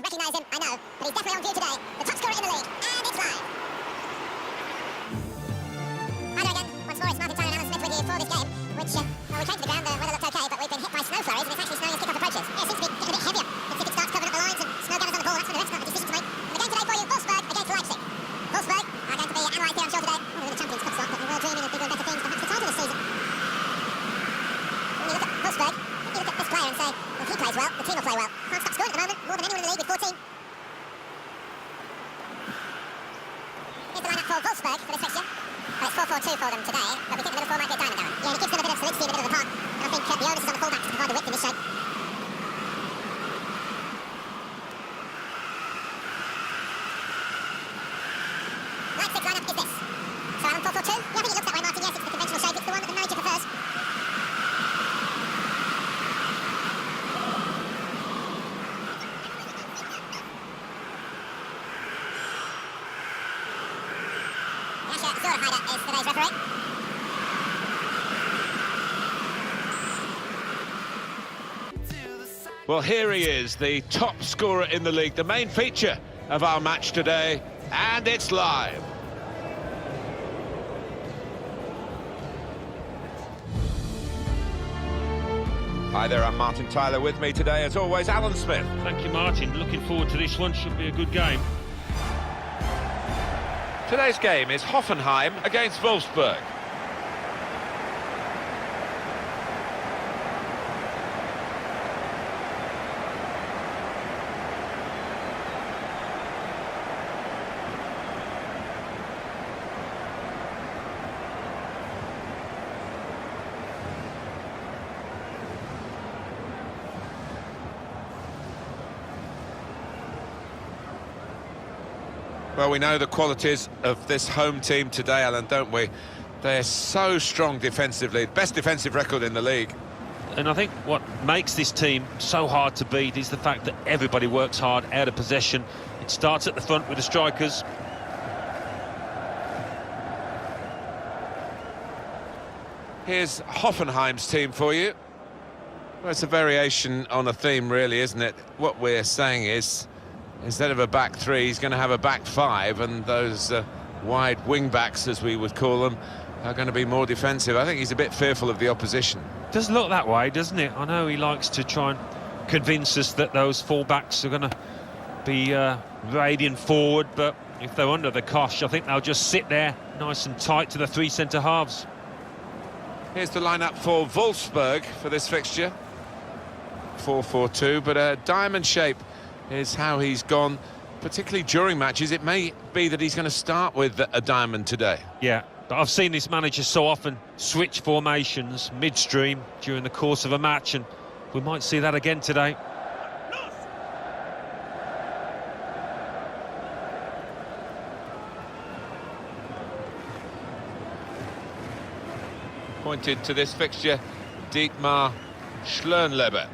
don't recognise him, I know, but he's definitely on view today. The top scorer in the league, and it's live. Hi there again. Once more, it's Martin Tyler and Alan Smith with you for this game, which, well, we came to the ground, the weather looked okay, but we've been hit by snow flurries, and it's actually snowing as kickoff approaches. Yeah, it seems to be getting a bit heavier. If it starts covering up the lines and snow gathers on the ball, that's when the refs might have a decision to make. And the game today for you, Wolfsburg against Leipzig. Wolfsburg are going to be analysed here, I'm sure, today. Well, they're in the Champions Cup slot, but we're all dreaming of bigger and better things, perhaps the title this season. When you look at Wolfsburg, you look at this player and say, well, if he plays well, the team will play well. Can't stop scoring at the moment, more than anyone in the league with 14. Here's the lineup for Wolfsburg for this fixture. Well, it's 4-4-2 for them today, but we think the middle four might be a diamond, Darren. Yeah, and it gives them a bit of solidity in the middle of the park. And I think the onus is on the fullbacks to provide the width in this shape. Leipzig's lineup is this. So Alan, 4-4-2? Yeah, I think it looks that way, Martin. Yes, it's the conventional shape. It's the one that the manager prefers. Is today's referee. Well, here he is, the top scorer in the league, the main feature of our match today, and it's live. Hi there, I'm Martin Tyler. With me today, as always, Alan Smith. Thank you, Martin. Looking forward to this one. Should be a good game. Today's game is Hoffenheim against Wolfsburg. Well, we know the qualities of this home team today, Alan, don't we? They're so strong defensively, best defensive record in the league. And I think what makes this team so hard to beat is the fact that everybody works hard out of possession. It starts at the front with the strikers. Here's Hoffenheim's team for you. Well, it's a variation on a theme, really, isn't it? What we're saying is, instead of a back three, he's going to have a back five, and those wide wing-backs, as we would call them, are going to be more defensive. I think he's a bit fearful of the opposition. Does look that way, doesn't it? I know he likes to try and convince us that those full-backs are going to be radiant forward, but if they're under the cosh, I think they'll just sit there nice and tight to the three centre-halves. Here's the lineup for Wolfsburg for this fixture. 4-4-2, but a diamond shape is how he's gone, particularly during matches. It may be that he's going to start with a diamond today. Yeah, but I've seen this manager so often switch formations midstream during the course of a match, and we might see that again today. Pointed to this fixture, Dietmar Schlönleber.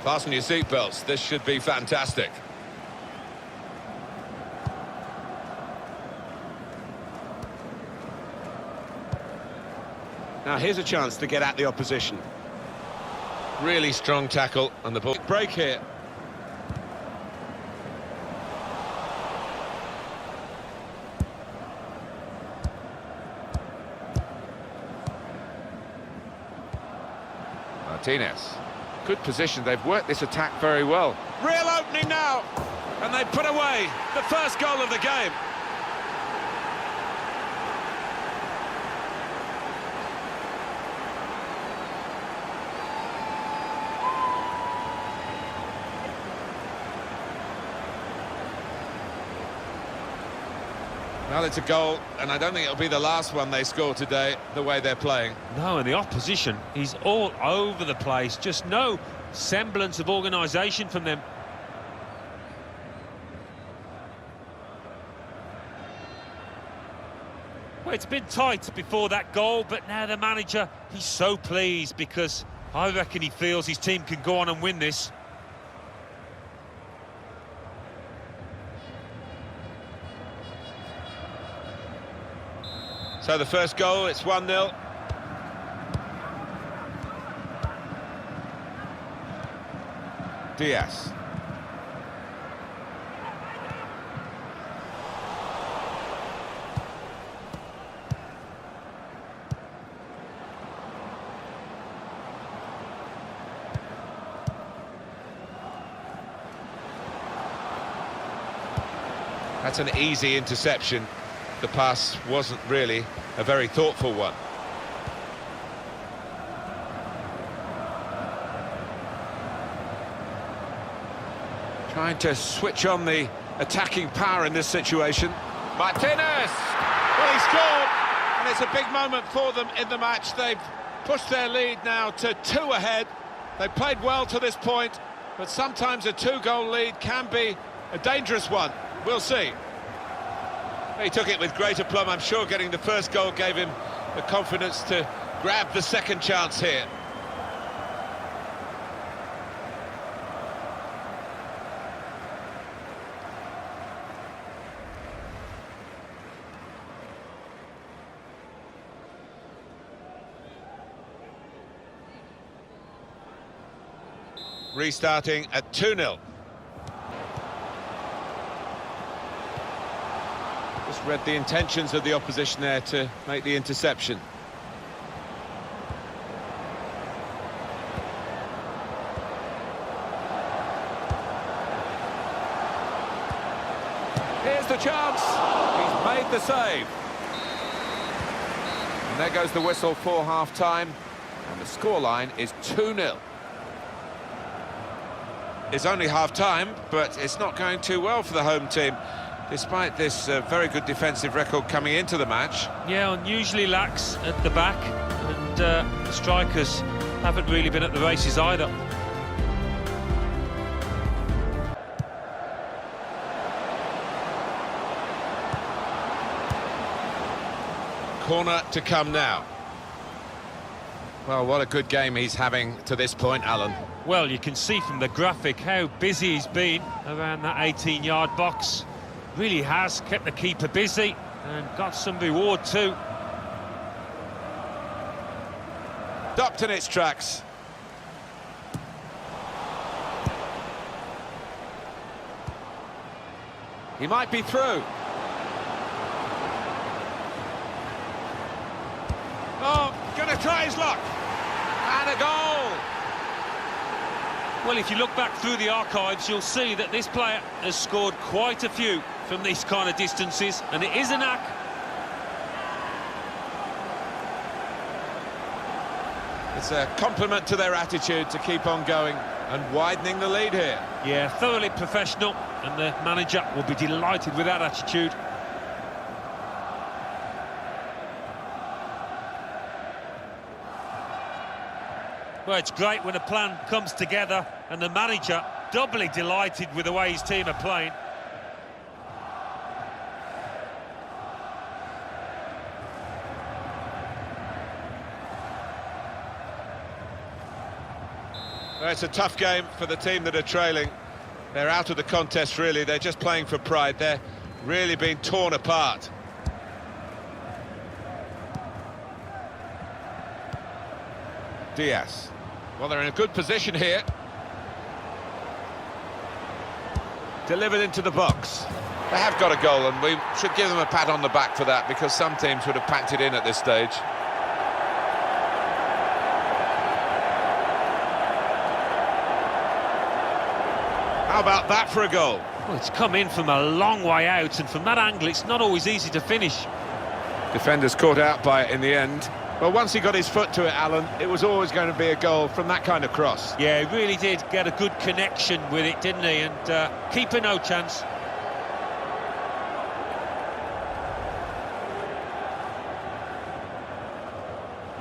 Fasten your seatbelts, this should be fantastic. Now here's a chance to get at the opposition. Really strong tackle on the ball. Break here. Martinez. Good position, they've worked this attack very well. Real opening now, and they put away the first goal of the game. Well, it's a goal, and I don't think it'll be the last one they score today, the way they're playing. No, and the opposition, he's all over the place. Just no semblance of organisation from them. Well, it's been tight before that goal, but now the manager, he's so pleased because I reckon he feels his team can go on and win this. So the first goal, it's 1-0. Diaz. That's an easy interception. The pass wasn't really a very thoughtful one. Trying to switch on the attacking power in this situation. Martinez! Well, he scored, and it's a big moment for them in the match. They've pushed their lead now to 2 ahead. They played well to this point, but sometimes a 2-goal lead can be a dangerous one. We'll see. He took it with great aplomb. I'm sure getting the first goal gave him the confidence to grab the second chance here. Restarting at 2-0. Just read the intentions of the opposition there to make the interception. Here's the chance. He's made the save. And there goes the whistle for half-time. And the scoreline is 2-0. It's only half-time, but it's not going too well for the home team, despite this very good defensive record coming into the match. Yeah, unusually lax at the back, and the strikers haven't really been at the races either. Corner to come now. Well, what a good game he's having to this point, Alan. Well, you can see from the graphic how busy he's been around that 18-yard box. Really has kept the keeper busy and got some reward too. Stopped in its tracks. He might be through. Oh, gonna try his luck. And a goal! Well, if you look back through the archives, you'll see that this player has scored quite a few from these kind of distances, and it is a knack. It's a compliment to their attitude to keep on going and widening the lead here. Yeah, thoroughly professional, and the manager will be delighted with that attitude. Well, it's great when a plan comes together, and the manager doubly delighted with the way his team are playing. Well, it's a tough game for the team that are trailing. They're out of the contest, really. They're just playing for pride. They're really being torn apart. Diaz. Well, they're in a good position here. Delivered into the box. They have got a goal, and we should give them a pat on the back for that, because some teams would have packed it in at this stage. How about that for a goal? Well, it's come in from a long way out, and from that angle it's not always easy to finish. Defenders caught out by it in the end. Well, once he got his foot to it, Alan, it was always going to be a goal from that kind of cross. Yeah, he really did get a good connection with it, didn't he? And keeper no chance.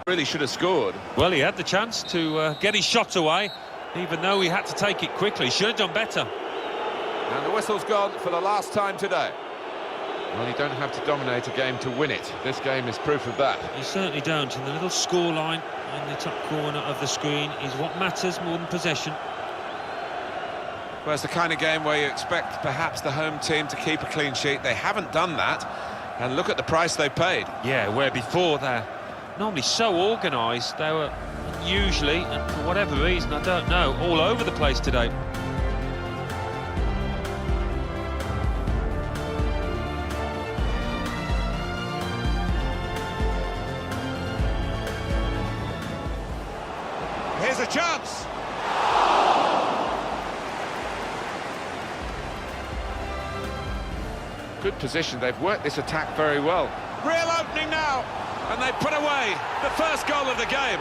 Really should have scored. Well, he had the chance to get his shot away, even though he had to take it quickly. Should have done better. And the whistle's gone for the last time today. Well, you don't have to dominate a game to win it. This game is proof of that. You certainly don't, and the little scoreline in the top corner of the screen is what matters more than possession. Well, it's the kind of game where you expect perhaps the home team to keep a clean sheet. They haven't done that, And look at the price they paid. Yeah, where before they're normally so organised, they were usually, and for whatever reason, I don't know, all over the place today. Here's a chance. Good position, they've worked this attack very well. Real opening now, and they put away the first goal of the game.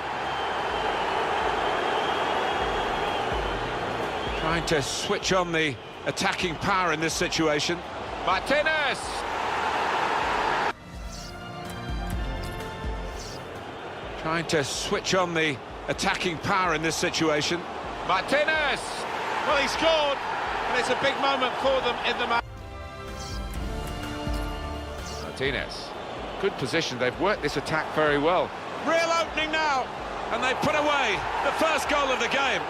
Trying to switch on the attacking power in this situation. Martinez! Trying to switch on the attacking power in this situation. Martinez! Well, he scored, and it's a big moment for them in the match. Martinez, good position, they've worked this attack very well. Real opening now, and they put away the first goal of the game.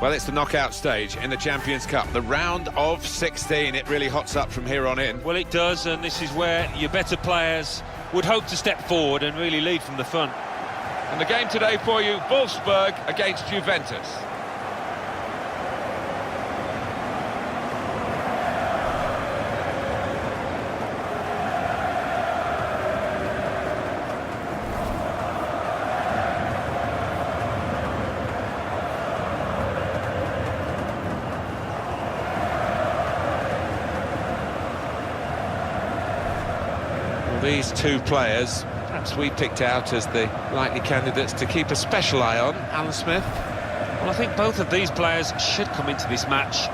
Well, it's the knockout stage in the Champions Cup, the round of 16. It really hots up from here on in. Well, it does, and this is where your better players would hope to step forward and really lead from the front. And the game today for you, Wolfsburg against Juventus. These two players, perhaps we picked out as the likely candidates to keep a special eye on. Alan Smith. Well, I think both of these players should come into this match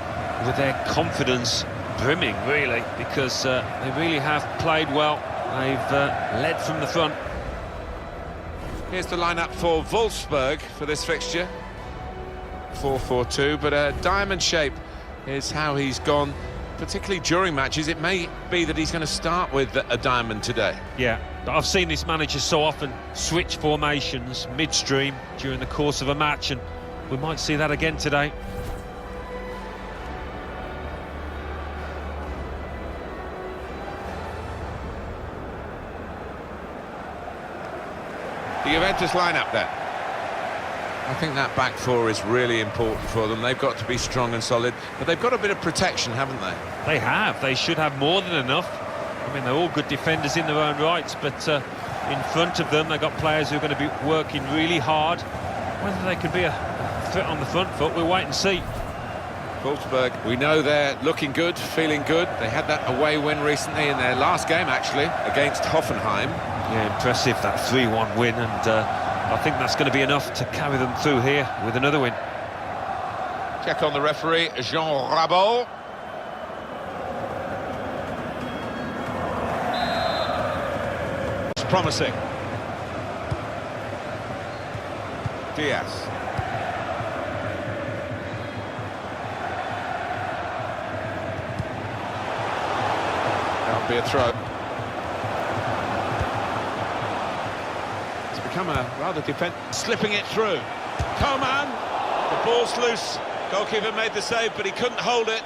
with their confidence brimming, really, because they really have played well. They've led from the front. Here's the lineup for Wolfsburg for this fixture. 4-4-2, but a diamond shape is how he's gone. Particularly during matches, it may be that he's going to start with a diamond today. Yeah, I've seen this manager so often switch formations midstream during the course of a match, and we might see that again today. The Juventus lineup then. I think that back four is really important for them. They've got to be strong and solid, but they've got a bit of protection, haven't they? They have. They should have more than enough. I mean, they're all good defenders in their own rights, but in front of them, they've got players who are going to be working really hard. Whether they can be a threat on the front foot, we'll wait and see. Wolfsburg, we know they're looking good, feeling good. They had that away win recently in their last game, actually, against Hoffenheim. Yeah, impressive, that 3-1 win, and I think that's going to be enough to carry them through here with another win. Check on the referee, Jean Rabot. It's promising. Diaz. That'll be a throw. Become a rather slipping it through. Coman, the ball's loose. Goalkeeper made the save, but he couldn't hold it.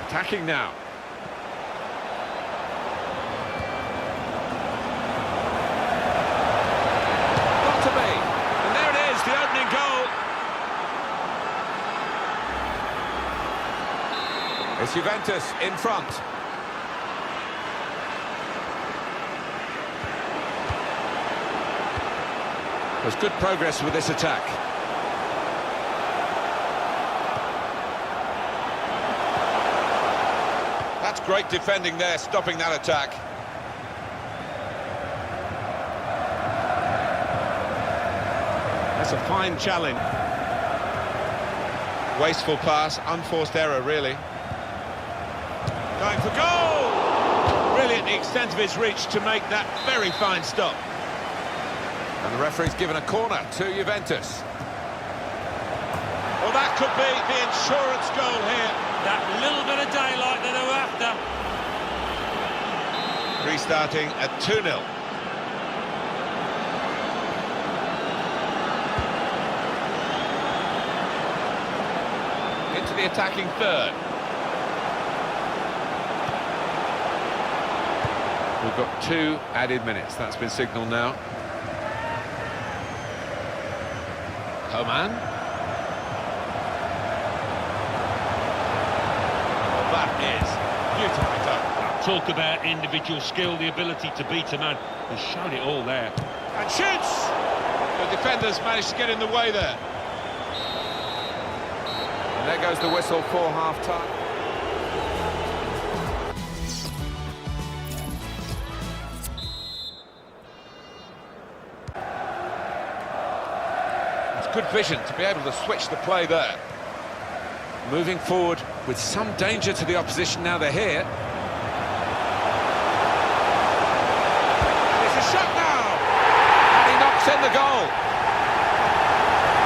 Attacking now. Got to be. And there it is, the opening goal. It's Juventus in front. There's good progress with this attack. That's great defending there, stopping that attack. That's a fine challenge. Wasteful pass, unforced error, really. Going for goal! Really the extent of his reach to make that very fine stop. And the referee's given a corner to Juventus. Well, that could be the insurance goal here. That little bit of daylight that they were after. Restarting at 2-0. Into the attacking third. We've got 2 added minutes. That's been signalled now. Coman. Well, that is beautifully done. Talk about individual skill, the ability to beat a man. He showed it all there. And shoots! The defenders managed to get in the way there. And there goes the whistle for half-time. It's good vision to be able to switch the play there. Moving forward with some danger to the opposition now they're here. Shot now, and he knocks in the goal.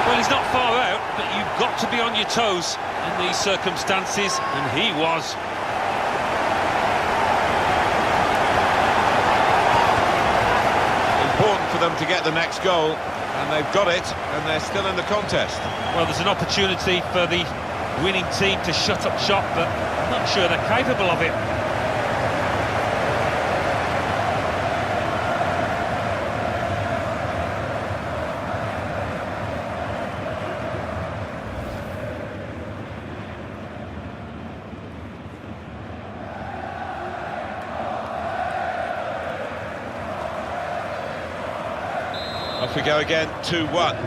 Well, he's not far out, but you've got to be on your toes in these circumstances, and he was. Important for them to get the next goal, and they've got it, and they're still in the contest. Well, there's an opportunity for the winning team to shut up shop, but I'm not sure they're capable of it. Off we go again, 2-1.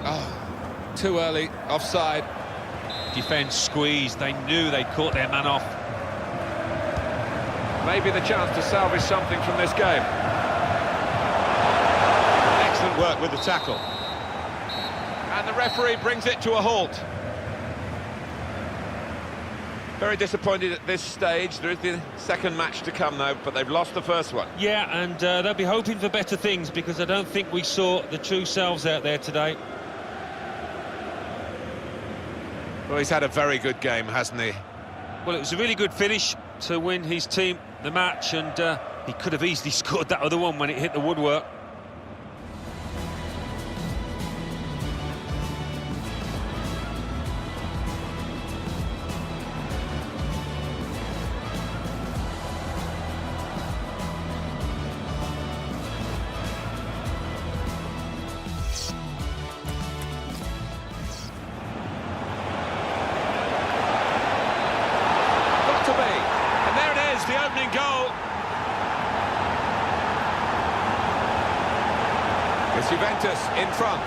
Oh, too early, offside. Defence squeezed, they knew they'd caught their man off. Maybe the chance to salvage something from this game. Excellent work with the tackle. And the referee brings it to a halt. Very disappointed at this stage. There is the second match to come though, but they've lost the first one. Yeah, and they'll be hoping for better things, because I don't think we saw the true selves out there today. Well, he's had a very good game, hasn't he? Well, it was a really good finish to win his team the match, and he could have easily scored that other one when it hit the woodwork. The opening goal. It's Juventus in front.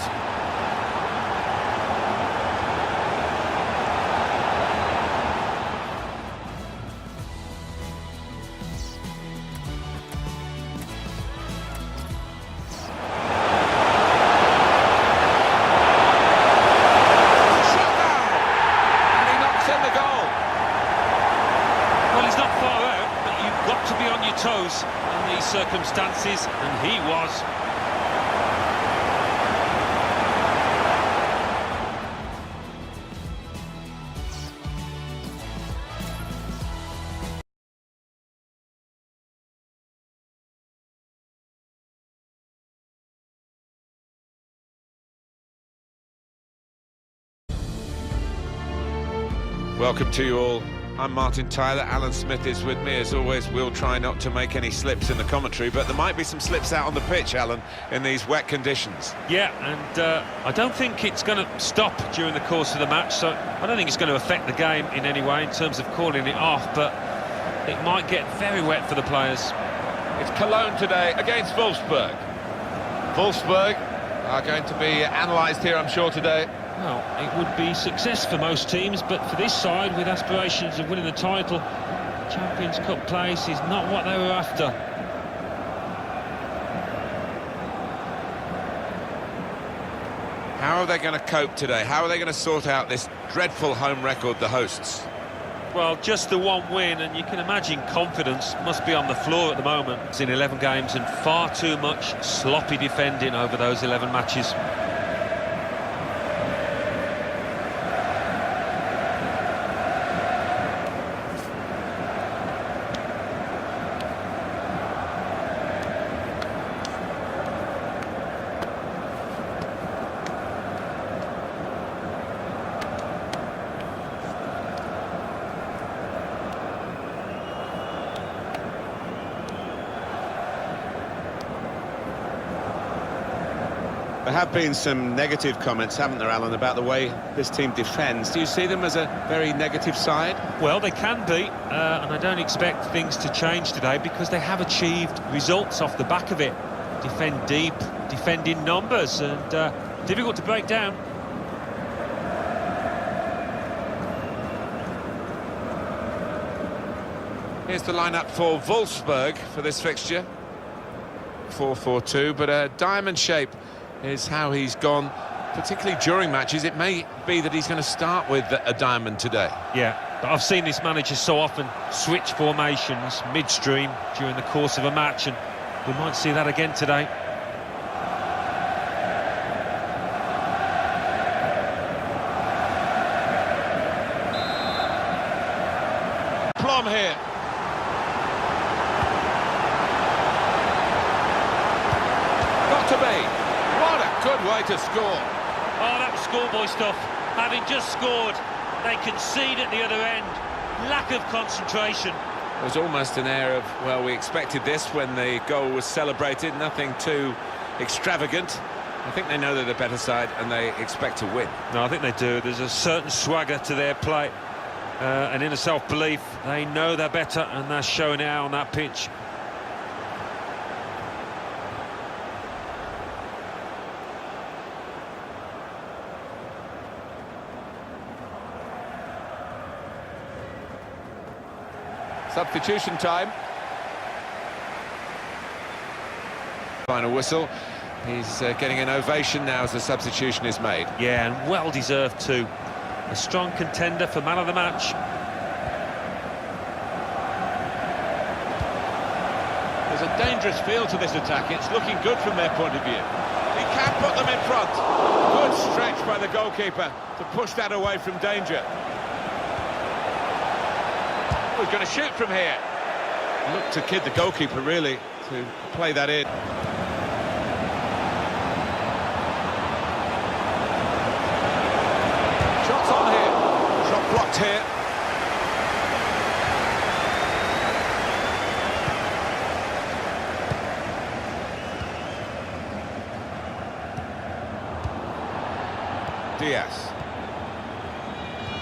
Shot now, and he knocks in the goal. Well, he's not far out. You've got to be on your toes in these circumstances, and he was. Welcome to you all. I'm Martin Tyler, Alan Smith is with me. As always, we'll try not to make any slips in the commentary, but there might be some slips out on the pitch, Alan, in these wet conditions. Yeah, and I don't think it's going to stop during the course of the match, so I don't think it's going to affect the game in any way in terms of calling it off, but it might get very wet for the players. It's Cologne today against Wolfsburg. Wolfsburg are going to be analysed here, I'm sure, today. Well, it would be success for most teams, but for this side, with aspirations of winning the title, Champions Cup place is not what they were after. How are they going to cope today? How are they going to sort out this dreadful home record, the hosts? Well, just the one win, and you can imagine confidence must be on the floor at the moment. It's in 11 games and far too much sloppy defending over those 11 matches. There have been some negative comments, haven't there, Alan, about the way this team defends. Do you see them as a very negative side? Well, they can be, and I don't expect things to change today because they have achieved results off the back of it. Defend deep, defend in numbers, and difficult to break down. Here's the lineup for Wolfsburg for this fixture. 4-4-2, but a diamond shape is how he's gone, particularly during matches. It may be that he's going to start with a diamond today. Yeah, but I've seen this manager so often switch formations midstream during the course of a match, and we might see that again today. Plum here. Got to be. What a good way to score. Oh, that was schoolboy stuff. Having just scored, they concede at the other end. Lack of concentration. It was almost an air of, well, we expected this when the goal was celebrated. Nothing too extravagant. I think they know they're the better side and they expect to win. No, I think they do. There's a certain swagger to their play, an inner self-belief. They know they're better and they're showing it out on that pitch. Substitution time. Final whistle. He's getting an ovation now as the substitution is made. Yeah, and well deserved too. A strong contender for man of the match. There's a dangerous feel to this attack. It's looking good from their point of view. He can put them in front. Good stretch by the goalkeeper to push that away from danger. We're going to shoot from here. Look to kid the goalkeeper, really, to play that in. Shots on here. Shot blocked here. Diaz.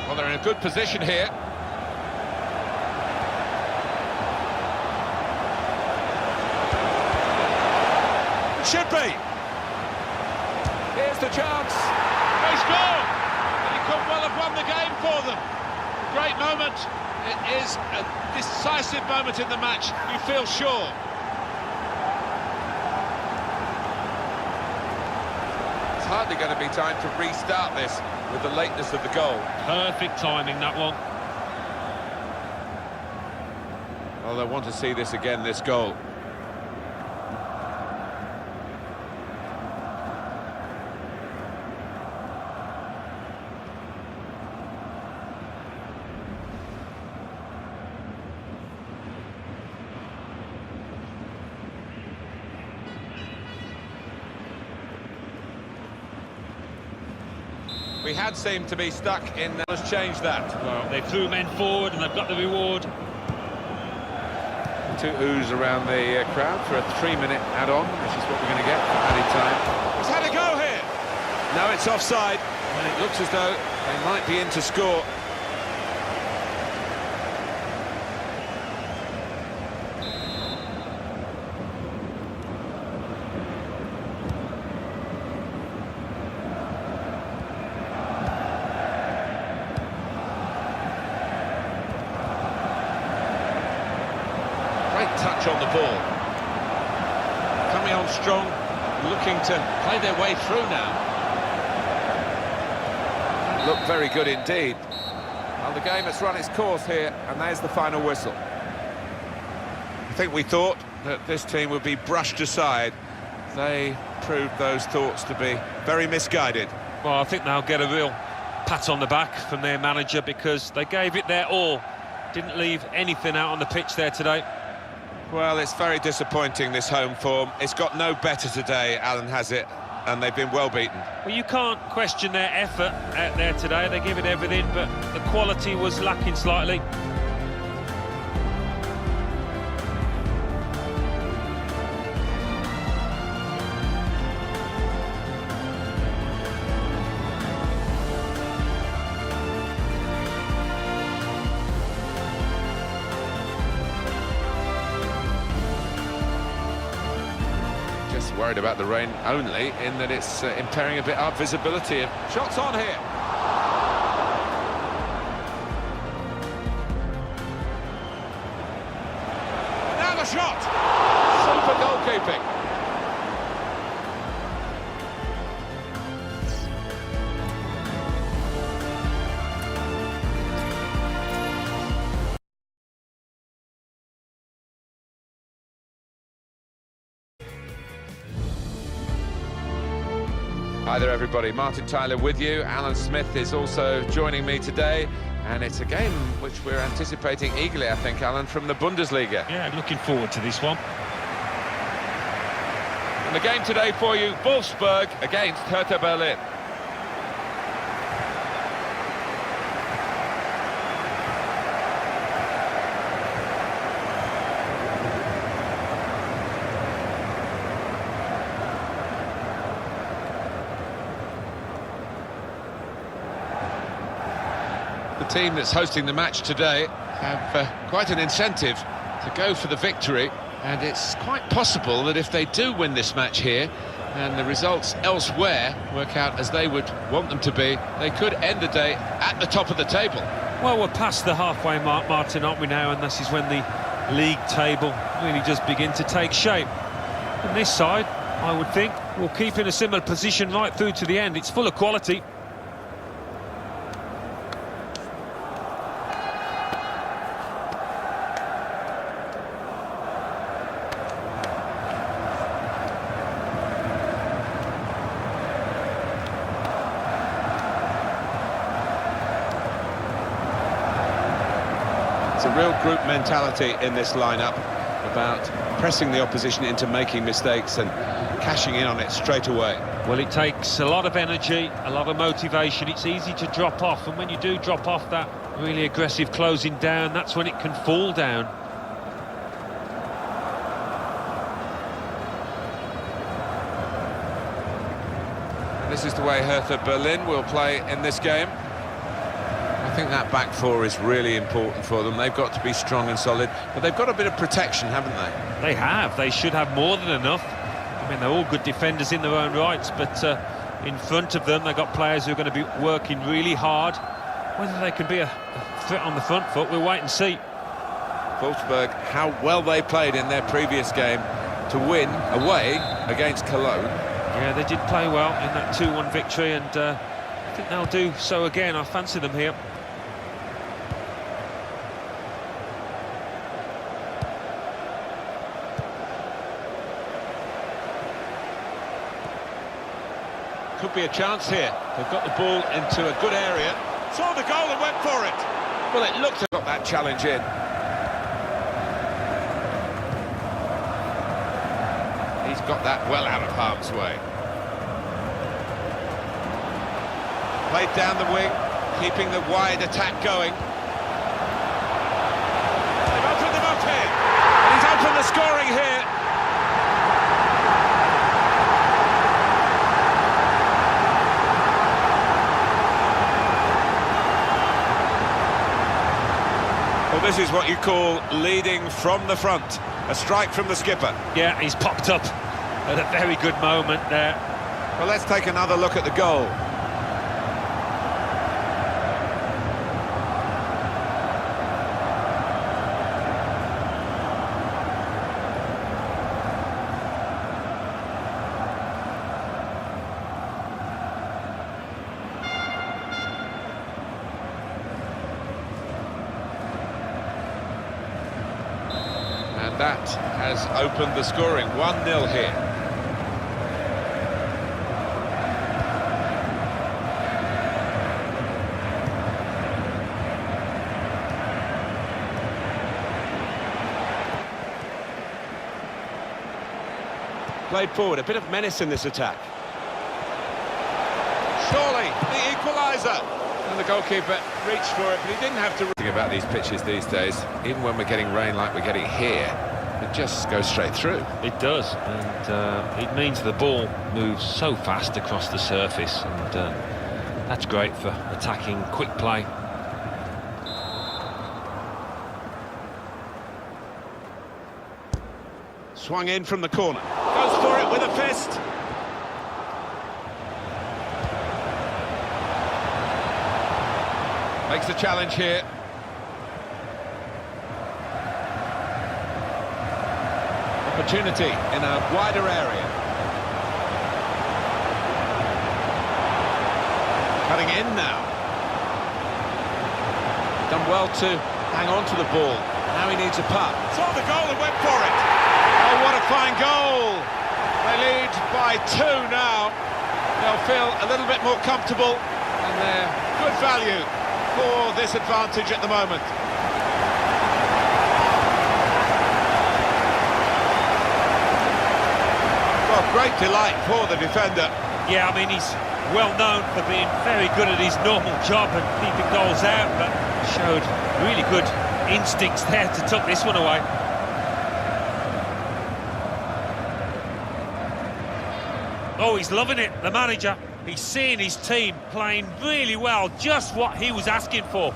Well, they're in a good position here. Should be. Here's the chance. They score! He could well have won the game for them. Great moment. It is a decisive moment in the match, you feel sure. It's hardly going to be time to restart this with the lateness of the goal. Perfect timing, that one. Well, they want to see this again, this goal. We had seemed to be stuck in... Let's change that. Well, they threw men forward and they've got the reward. Two oohs around the crowd for a 3-minute add-on, which is what we're going to get for added time. He's had a go here. No, it's offside, and it looks as though they might be in to score. Touch on the ball. Coming on strong, looking to play their way through now. look very good indeed. Well, the game has run its course here, and there's the final whistle. I think we thought that this team would be brushed aside. They proved those thoughts to be very misguided. Well, I think they'll get a real pat on the back from their manager because they gave it their all. Didn't leave anything out on the pitch there today. Well, it's very disappointing, this home form. It's got no better today, Alan, has it? And they've been well beaten. Well, you can't question their effort out there today. They give it everything, but the quality was lacking slightly. Worried about the rain only in that it's impairing a bit our visibility. Shots on here. Now the shot. Super goalkeeping. Hi there everybody, Martin Tyler with you. Alan Smith is also joining me today, and it's a game which we're anticipating eagerly, I think, Alan, from the Bundesliga. Yeah, looking forward to this one. And the game today for you, Wolfsburg against Hertha Berlin. The team that's hosting the match today have quite an incentive to go for the victory, and it's quite possible that if they do win this match here and the results elsewhere work out as they would want them to be, they could end the day at the top of the table. Well, we're past the halfway mark, Martin, aren't we now? And this is when the league table really does begin to take shape. And this side, I would think, will keep in a similar position right through to the end. It's full of quality. A real group mentality in this lineup about pressing the opposition into making mistakes and cashing in on it straight away. Well, it takes a lot of energy, a lot of motivation. It's easy to drop off, and when you do drop off that really aggressive closing down, that's when it can fall down. This is the way Hertha Berlin will play in this game. I think that back four is really important for them. They've got to be strong and solid, but they've got a bit of protection, haven't they? They have. They should have more than enough. I mean, they're all good defenders in their own rights, but in front of them, they've got players who are going to be working really hard. Whether they can be a threat on the front foot, we'll wait and see. Wolfsburg, how well they played in their previous game to win away against Cologne. Yeah, they did play well in that 2-1 victory, and I think they'll do so again. I fancy them here. Could be a chance here. They've got the ball into a good area. Saw the goal and went for it. Well, it looked to got that challenge in. He's got that well out of harm's way. Played down the wing, keeping the wide attack going. They've opened them up here. And he's opened the scoring here. Well, this is what you call leading from the front. A strike from the skipper. Yeah, he's popped up at a very good moment there. Well, let's take another look at the goal. that has opened the scoring. 1-0 here. Played forward, a bit of menace in this attack. Surely, the equaliser. And the goalkeeper reached for it, but he didn't have to... Think about these pitches these days, even when we're getting rain like we're getting here, it just goes straight through. It does, and it means the ball moves so fast across the surface, and that's great for attacking quick play. Swung in from the corner. Goes for it with a fist. Makes the challenge here. Opportunity in a wider area. Cutting in now. Done well to hang on to the ball. Now he needs a putt. Saw the goal and went for it. Oh, what a fine goal. They lead by 2 now. They'll feel a little bit more comfortable, and they're good value for this advantage at the moment. Well, great delight for the defender. Yeah, I mean, he's well known for being very good at his normal job and keeping goals out, but showed really good instincts there to tuck this one away. Oh, he's loving it, the manager. He's seeing his team playing really well, just what he was asking for.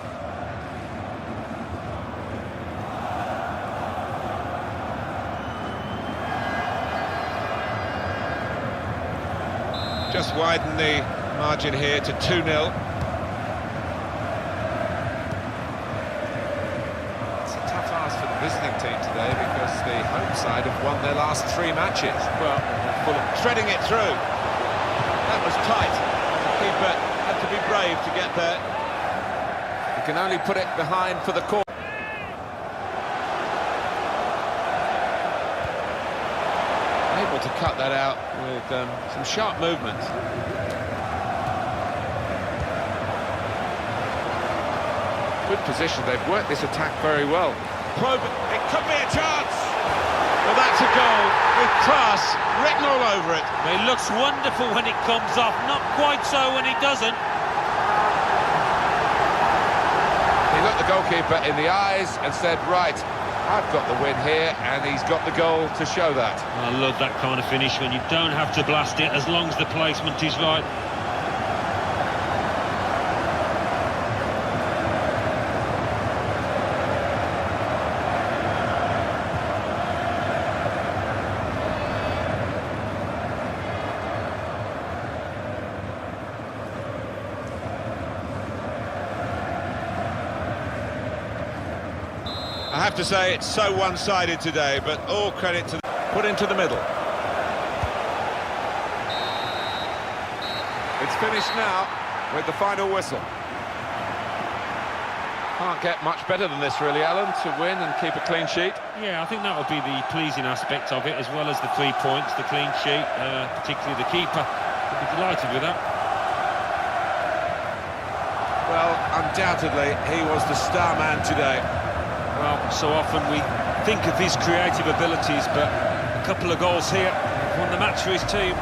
Just widen the margin here to 2-0. It's a tough ask for the visiting team today because the home side have won their last 3 matches. Well, Threading it through. That was tight. The keeper had to be brave to get there. you can only put it behind for the corner. Able to cut that out with some sharp movement. Good position, they've worked this attack very well. It could be a chance. Well, that's a goal with class written all over it. It looks wonderful when it comes off, not quite so when it doesn't. He looked the goalkeeper in the eyes and said, right, I've got the win here, and he's got the goal to show that. I love that kind of finish when you don't have to blast it as long as the placement is right. I have to say it's so one-sided today, but all credit to put into the middle. It's finished now with the final whistle. Can't get much better than this really, Alan, to win and keep a clean sheet. Yeah, I think that would be the pleasing aspect of it, as well as the 3 points, the clean sheet, particularly the keeper. I'd be delighted with that. Well, undoubtedly, he was the star man today. Well, so often we think of his creative abilities, but a couple of goals here won the match for his team.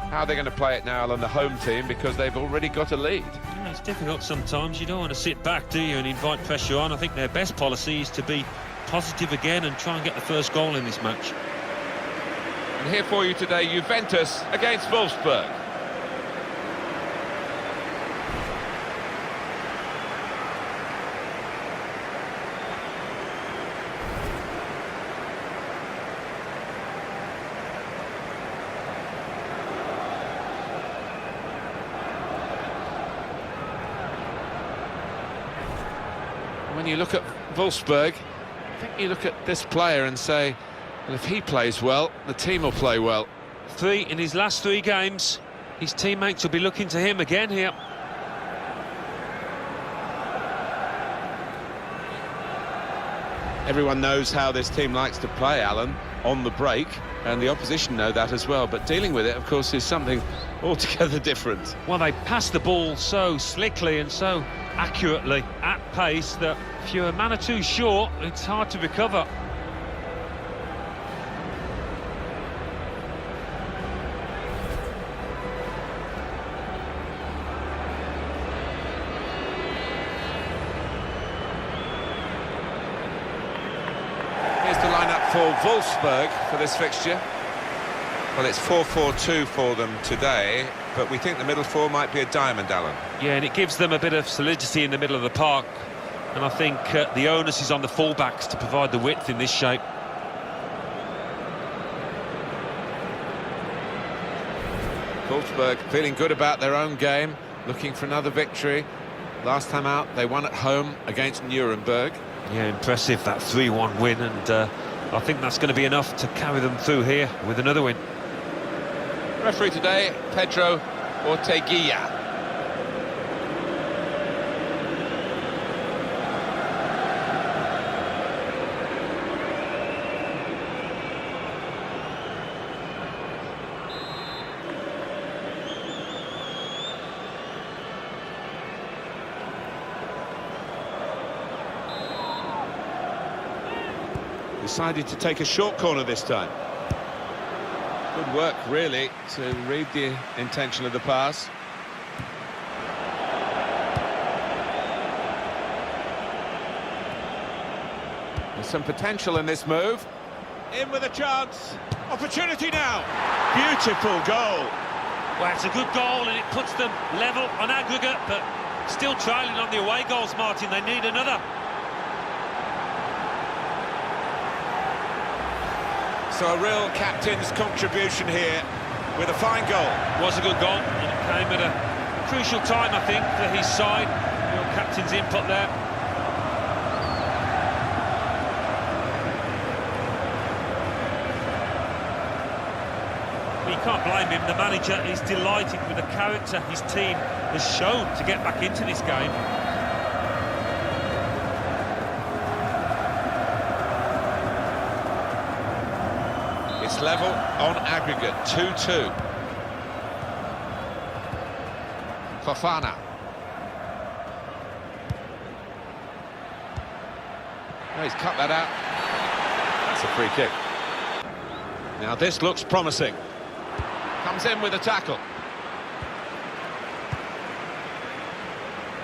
How are they going to play it now, Alan, the home team, because they've already got a lead? Yeah, it's difficult sometimes. You don't want to sit back, do you, and invite pressure on. I think their best policy is to be positive again and try and get the first goal in this match. And here for you today, Juventus against Wolfsburg. when you look at Wolfsburg, I think you look at this player and say, well, if he plays well, the team will play well. 3 in his last 3 games. His teammates will be looking to him again here. Everyone knows how this team likes to play, Alan, on the break, and the opposition know that as well, but dealing with it, of course, is something altogether different. Well, they pass the ball so slickly and so accurately at pace that if you're a man or two short, it's hard to recover. Here's the lineup for Wolfsburg for this fixture. Well, it's 4-4-2 for them today, but we think the middle four might be a diamond, Alan. Yeah, and it gives them a bit of solidity in the middle of the park. And I think the onus is on the fullbacks to provide the width in this shape. Wolfsburg feeling good about their own game, looking for another victory. Last time out, they won at home against Nuremberg. Yeah, impressive, that 3-1 win, and I think that's going to be enough to carry them through here with another win. Referee today, Pedro Orteguilla. Decided to take a short corner this time. Good work, really, to read the intention of the pass. There's some potential in this move. In with a chance. Opportunity now. Beautiful goal. Well, it's a good goal and it puts them level on aggregate, but still trailing on the away goals, Martin. They need another. So a real captain's contribution here with a fine goal. Was a good goal, and it came at a crucial time, I think, for his side. Real captain's input there. Well, you can't blame him. The manager is delighted with the character his team has shown to get back into this game. It's level on aggregate, 2-2. Fofana. Oh, he's cut that out. That's a free kick. Now this looks promising. Comes in with a tackle.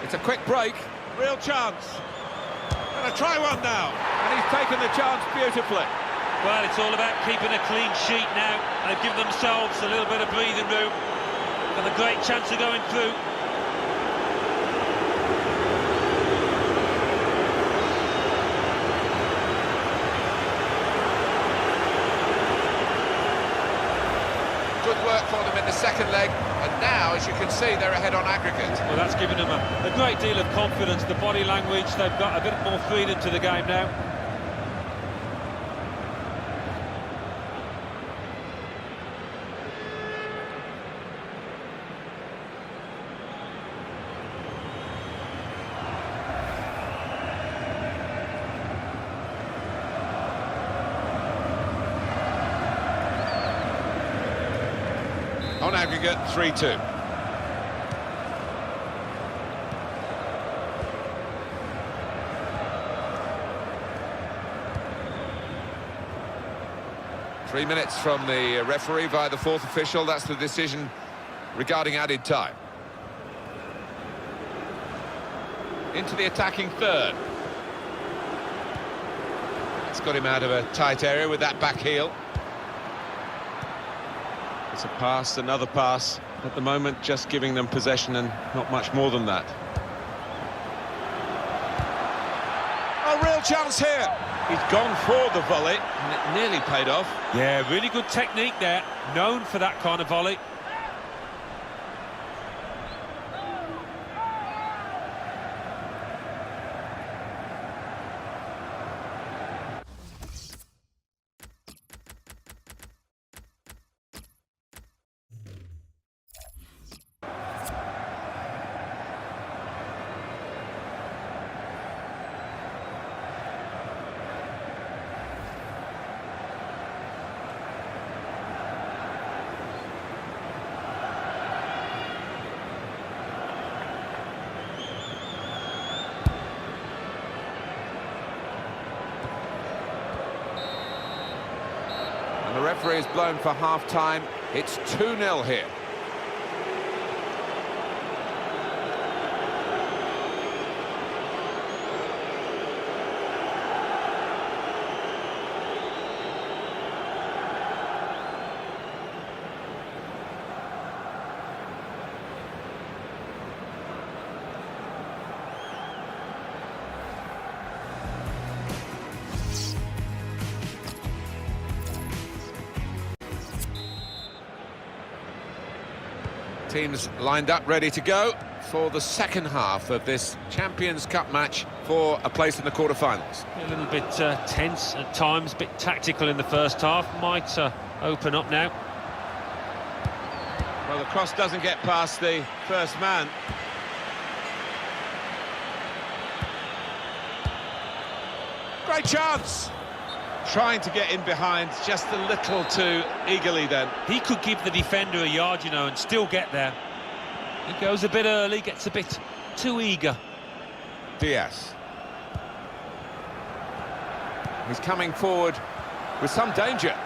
It's a quick break. Real chance. Gonna try one now. And he's taken the chance beautifully. Well, it's all about keeping a clean sheet now. They've given themselves a little bit of breathing room. Got a great chance of going through. Good work for them in the second leg, and now, as you can see, they're ahead on aggregate. Well, that's given them a great deal of confidence. The body language, they've got a bit more freedom to the game now. On aggregate, 3-2. Three minutes from the referee via the fourth official. That's the decision regarding added time. Into the attacking third. It's got him out of a tight area with that back heel. It's a pass, another pass. At the moment, just giving them possession and not much more than that. A real chance here. He's gone for the volley, and it nearly paid off. Yeah, really good technique there. Known for that kind of volley. referee has blown for half-time. It's 2-0 here. Teams lined up, ready to go for the second half of this Champions Cup match for a place in the quarter-finals. A little bit tense at times, a bit tactical in the first half. Might open up now. Well, the cross doesn't get past the first man. Great chance! Trying to get in behind just a little too eagerly then. He could give the defender a yard, you know, and still get there. He goes a bit early, gets a bit too eager. Diaz. He's coming forward with some danger.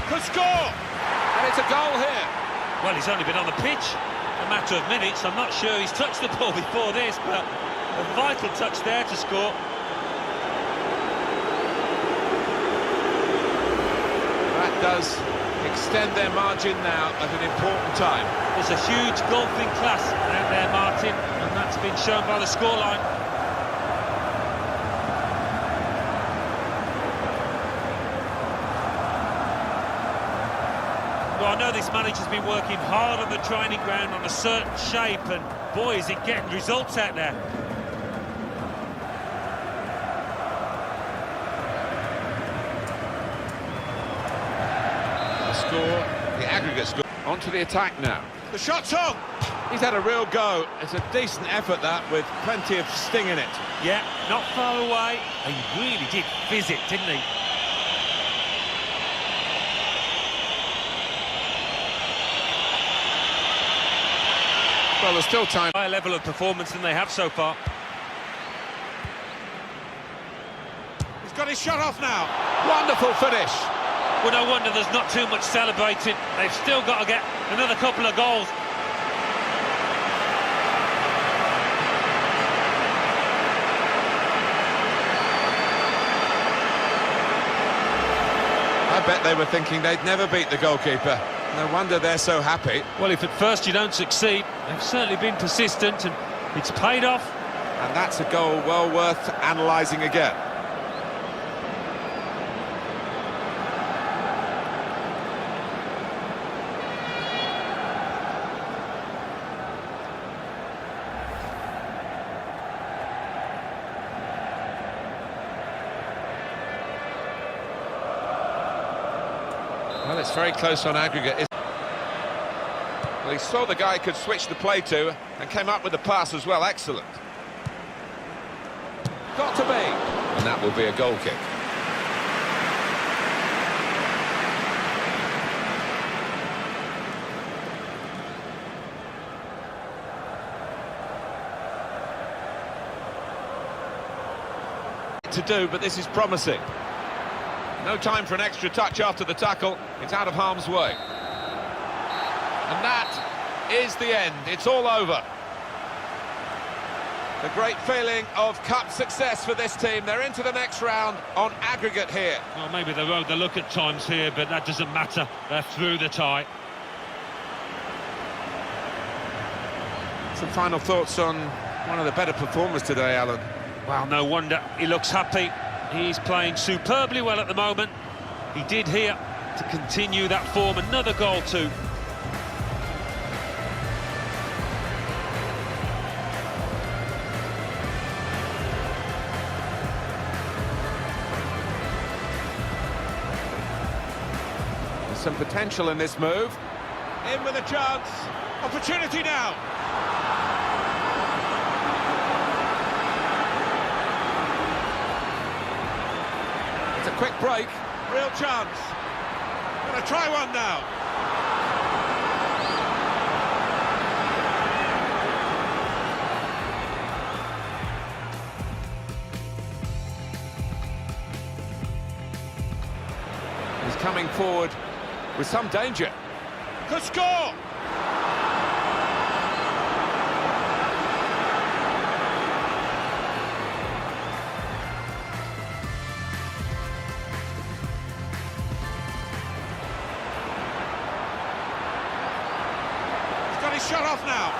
Could score! And it's a goal here. Well, he's only been on the pitch a matter of minutes. I'm not sure he's touched the ball before this, but a vital touch there to score. Does extend their margin now at an important time. There's a huge golfing class out there, Martin, and that's been shown by the scoreline. Well, I know this manager's been working hard on the training ground on a certain shape, and boy, is it getting results out there. The aggregate score. Onto the attack now. The shot's on! He's had a real go. It's a decent effort, that, with plenty of sting in it. Yeah, not far away. He really did fizz it, didn't he? Well, there's still time. Higher level of performance than they have so far. He's got his shot off now. Wonderful finish. Well, no wonder there's not too much celebrating. They've still got to get another couple of goals. I bet they were thinking they'd never beat the goalkeeper. No wonder they're so happy. Well, if at first you don't succeed, they've certainly been persistent, and it's paid off. And that's a goal well worth analysing again. Well, it's very close on aggregate. Well, he saw the guy could switch the play to and came up with the pass as well. Excellent. Got to be. And that will be a goal kick. To do, but this is promising. No time for an extra touch after the tackle. It's out of harm's way. And that is the end. It's all over. The great feeling of cup success for this team. They're into the next round on aggregate here. Well, maybe they rode the look at times here, but that doesn't matter. They're through the tie. Some final thoughts on one of the better performers today, Alan. Well, no wonder he looks happy. He's playing superbly well at the moment. He did here to continue that form. Another goal too. There's some potential in this move. In with a chance. Opportunity now. It's a quick break. Real chance. Gonna try one now. He's coming forward with some danger. Could score! He's got his shot off now.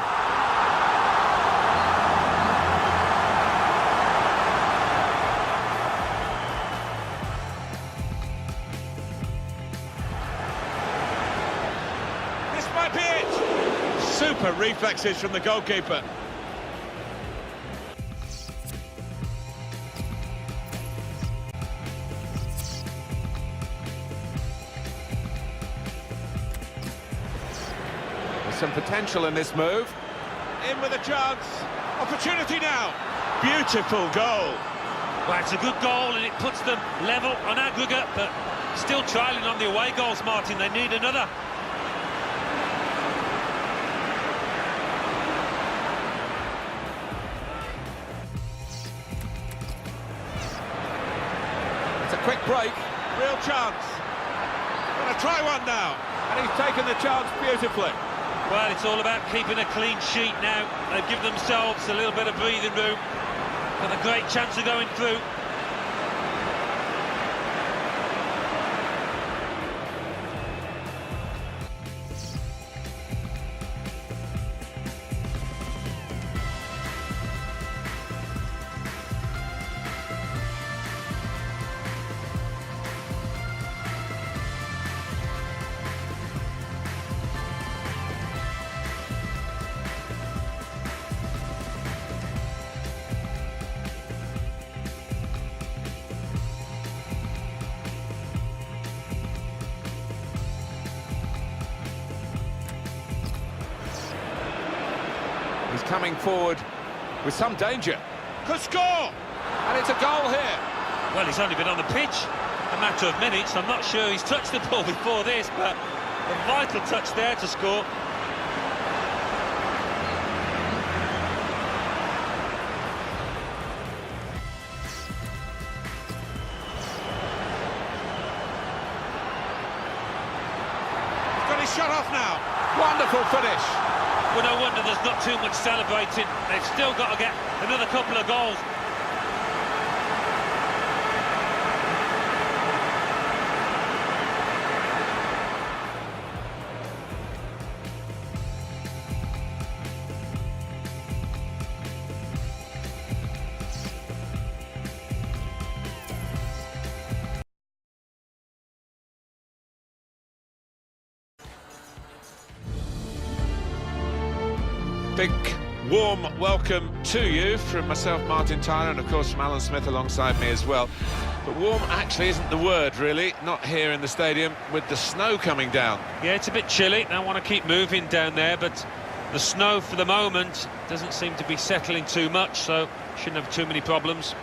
Might be it. Super reflexes from the goalkeeper. There's some potential in this move. In with a chance. Opportunity now. Beautiful goal. Well, it's a good goal and it puts them level on aggregate, but still trailing on the away goals, Martin. They need another. It's a quick break. Real chance. Gonna try one now. And he's taken the chance beautifully. Well, it's all about keeping a clean sheet now. They've given themselves a little bit of breathing room. Got a great chance of going through. He's coming forward with some danger. Could score! And it's a goal here. Well, he's only been on the pitch a matter of minutes. I'm not sure he's touched the ball before this, but a vital touch there to score. He's got his shot off now. Wonderful finish. Well, no wonder there's not too much celebrating. They've still got to get another couple of goals. Big warm welcome to you from myself, Martin Tyler, and of course from Alan Smith alongside me as well. But warm actually isn't the word, really, not here in the stadium with the snow coming down. Yeah, it's a bit chilly. They want to keep moving down there, but the snow for the moment doesn't seem to be settling too much, so shouldn't have too many problems.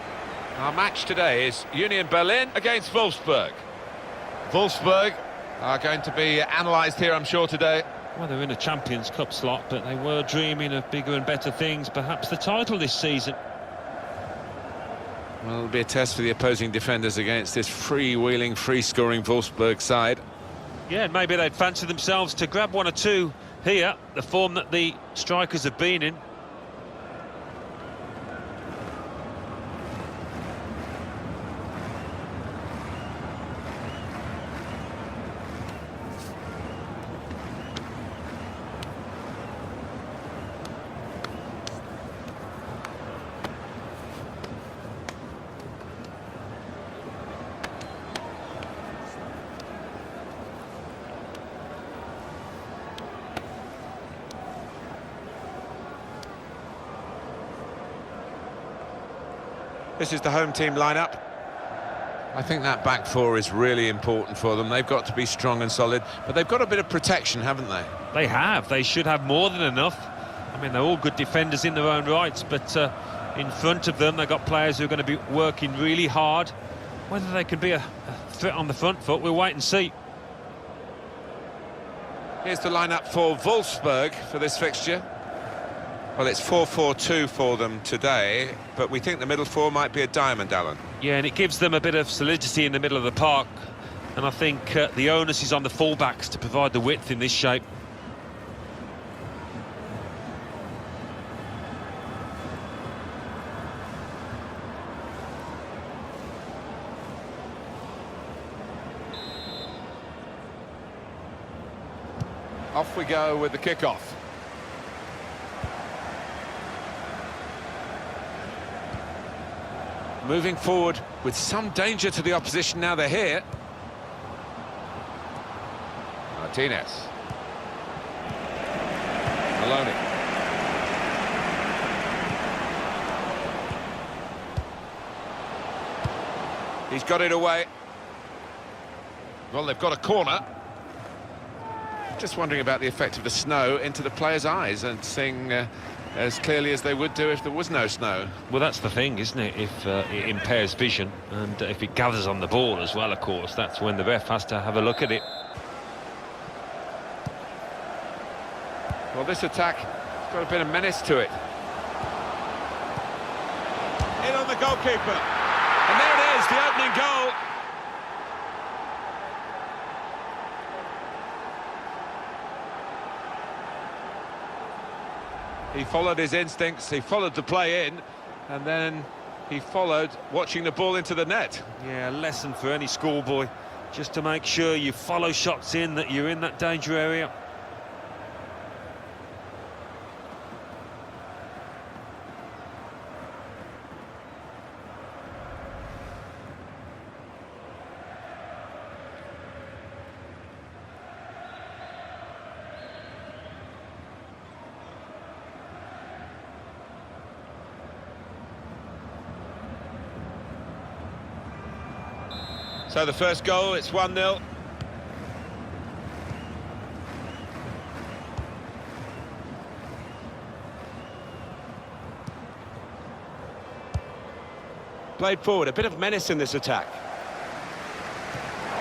Our match today is Union Berlin against Wolfsburg. Wolfsburg are going to be analysed here, I'm sure, today. Well, they're in a Champions Cup slot, but they were dreaming of bigger and better things, perhaps the title this season. Well, it'll be a test for the opposing defenders against this free-wheeling, free-scoring Wolfsburg side. Yeah, and maybe they'd fancy themselves to grab one or two here, the form that the strikers have been in. This is the home team lineup. I think that back four is really important for them. They've got to be strong and solid, but they've got a bit of protection, haven't they? They have. They should have more than enough. I mean, they're all good defenders in their own rights, but in front of them, they've got players who are going to be working really hard. Whether they can be a threat on the front foot, we'll wait and see. Here's the lineup for Wolfsburg for this fixture. Well, it's 4-4-2 for them today, but we think the middle four might be a diamond, Alan. Yeah, and it gives them a bit of solidity in the middle of the park. And I think the onus is on the fullbacks to provide the width in this shape. Off we go with the kickoff. Moving forward with some danger to the opposition now they're here. Martinez. Maloney. He's got it away. Well, they've got a corner. Just wondering about the effect of the snow into the players' eyes and seeing as clearly as they would do if there was no snow. Well, that's the thing, isn't it? If it impairs vision, and if it gathers on the ball as well, of course, that's when the ref has to have a look at it. Well, this attack has got a bit of menace to it. In on the goalkeeper. And there it is, the opening goal. He followed his instincts, he followed the play in, and then he followed watching the ball into the net. Yeah, a lesson for any schoolboy, just to make sure you follow shots in, that you're in that danger area. So the first goal, it's 1-0. Played forward, a bit of menace in this attack.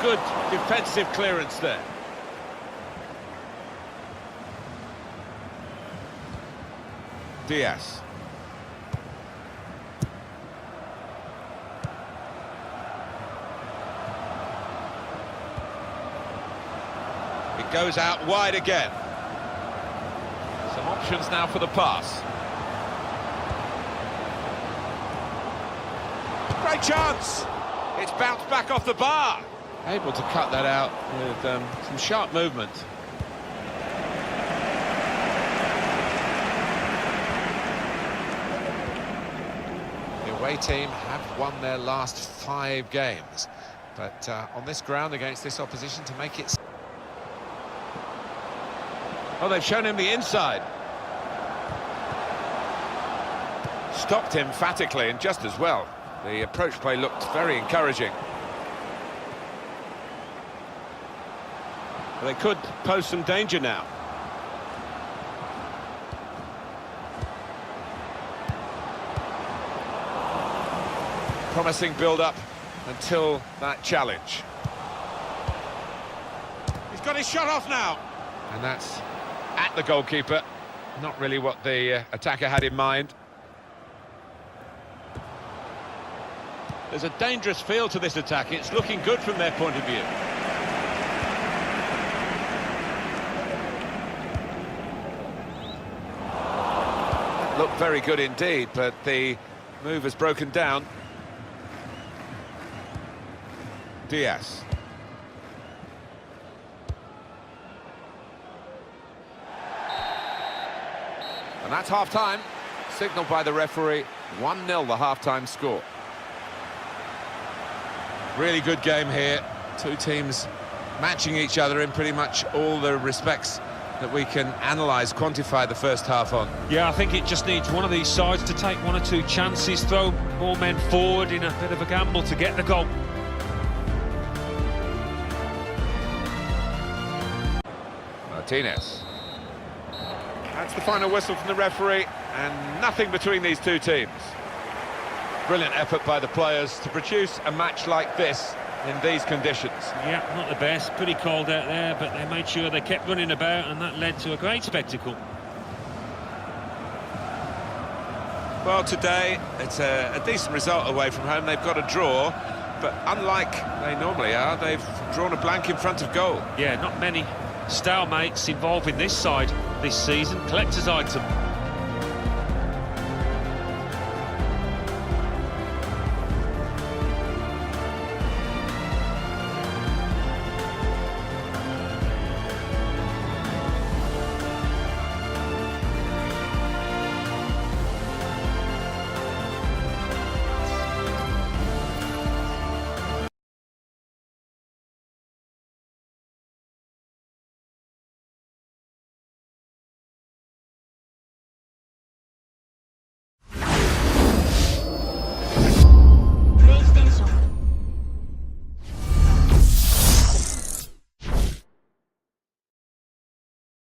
Good defensive clearance there. Diaz. It goes out wide again. Some options now for the pass. Great chance! It's bounced back off the bar. Able to cut that out with some sharp movement. The away team have won their last 5 games, but on this ground against this opposition to make it... Oh, they've shown him the inside. Stopped emphatically and just as well. The approach play looked very encouraging. Well, they could pose some danger now. Promising build-up until that challenge. He's got his shot off now. And that's at the goalkeeper. Not really what the attacker had in mind. There's a dangerous feel to this attack. It's looking good from their point of view. Looked very good indeed, but the move has broken down. Diaz. And that's half-time, signalled by the referee. 1-0 the half-time score. Really good game here. Two teams matching each other in pretty much all the respects that we can analyse, quantify the first half on. Yeah, I think it just needs one of these sides to take 1 or 2 chances, throw more men forward in a bit of a gamble to get the goal. Martinez. That's the final whistle from the referee, and nothing between these two teams. Brilliant effort by the players to produce a match like this in these conditions. Yeah, not the best, pretty cold out there, but they made sure they kept running about, and that led to a great spectacle. Well, today it's a decent result away from home. They've got a draw, but unlike they normally are, they've drawn a blank in front of goal. Yeah, not many stalemates involved in this side this season. Collector's item.